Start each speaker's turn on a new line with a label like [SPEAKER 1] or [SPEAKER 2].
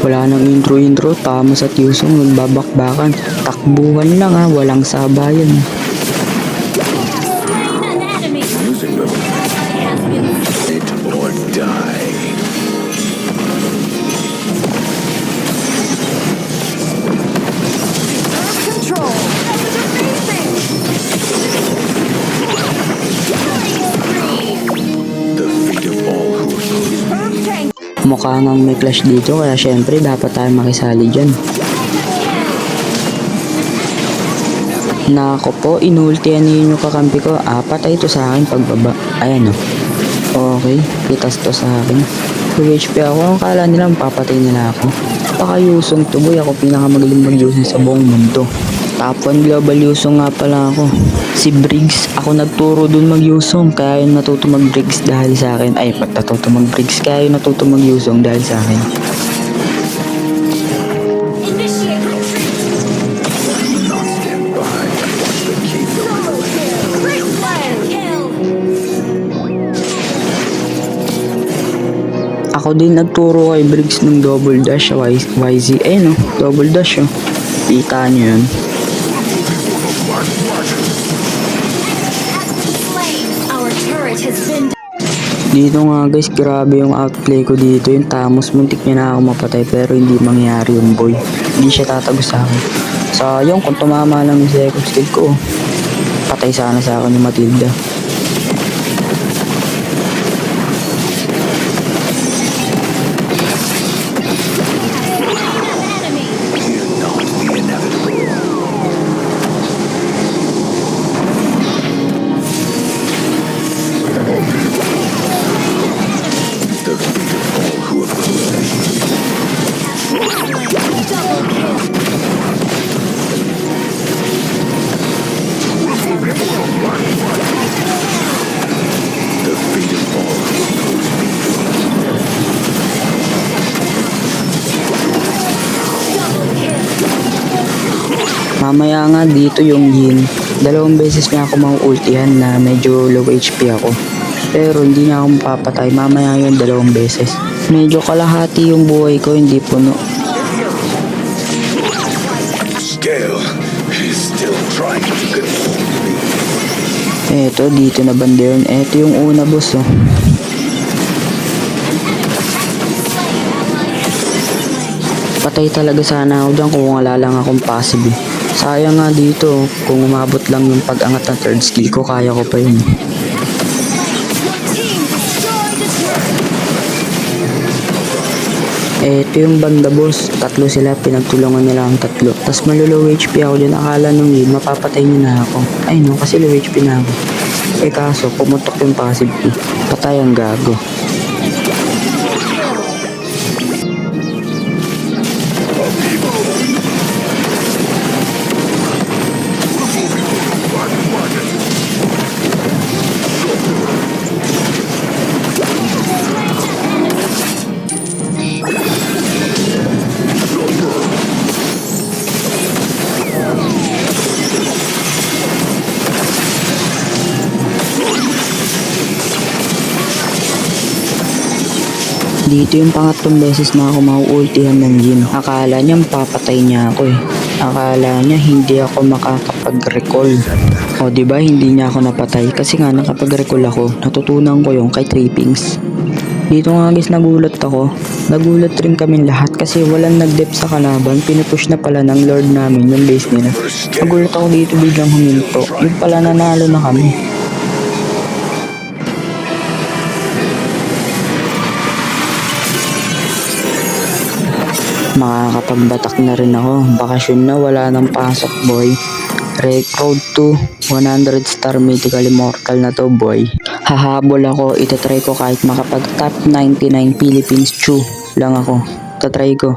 [SPEAKER 1] Wala nang intro, Tamos at Yusong nagbabakbakan. Takbuhan lang walang sabayan.
[SPEAKER 2] Using them. It or die.
[SPEAKER 3] Control.
[SPEAKER 2] The fate of all who oppose.
[SPEAKER 1] Mukha ngang may clash dito kaya syempre dapat tayo makisali dyan. Nako po, inultihan niyo yung kakampi ko. Patay ito sa akin pagbaba. Ayan Okay, pitas to sa akin. 2 HP ako, ang kala nila mapapatay nila ako. Pakayusong tuboy, ako pinakamagaling mag-usong sa buong mundo. Top 1 global Yusong nga pala ako. Si Briggs, ako nagturo dun mag-Yusong, kaya yun natuto mag-Briggs dahil sa akin. Ay, natuto mag-Briggs, kaya yun natuto mag-Yusong dahil sa akin.
[SPEAKER 2] Not stand by and watch the kingdom.
[SPEAKER 1] Ako din nagturo kay Briggs ng double dash YZ. Ayun double dash Kita nyo yun. Dito nga guys, grabe yung outplay ko dito. Yung Tamos, muntik niya na ako mapatay pero hindi mangyari yung boy. Hindi siya tatagos sa akin. Sayang kung tumama lang yung second skill ko. Patay sana sa akin yung Matilda.
[SPEAKER 2] The fate of all who oppose. The fate of all who oppose me.
[SPEAKER 1] Mamaya nga dito yung Yin. 2 beses niya ako mauultihan na medyo low HP ako. Pero hindi niya ako mapapatay. Mamaya yun 2 beses. Medyo kalahati yung buhay ko, hindi puno.
[SPEAKER 2] Scale is still trying to control me.
[SPEAKER 1] Eto, dito na banda yun. Eto yung una boss Patay talaga sana ako dyan kung wala lang akong passive. Sayang nga dito, kung umabot lang yung pag-angat ng third skill ko, kaya ko pa yun. Ito yung banda boss, 3 sila, pinagtulungan nila ang 3. Tas malulow HP ako dyan, akala nung yun, mapapatay niya na ako. Ay no, kasi low HP na ako. Kaso, pumutok yung passive ko. Patay ang gago. Dito yung pangatlong beses na ako mauultihan ng Jin. Akala niya papatay niya ako Akala niya hindi ako makakapag-recall. Diba hindi niya ako napatay kasi nga nakapag-recall ako. Natutunan ko yung kay Trippings. Dito nga guys nagulat ako. Nagulat rin kami lahat kasi walang nag-dep sa kalaban. Pinupush na pala ng Lord namin yung base nila. Nagulat ako dito biglang huminto. Yung pala nanalo na kami. Makakapagbatak na rin ako. Bakasyon na, wala nang pasok boy. Road to 100 star mythical immortal na to boy. Hahabol ako, itatry ko kahit makapag top 99 Philippines chew lang ako. Itatry ko.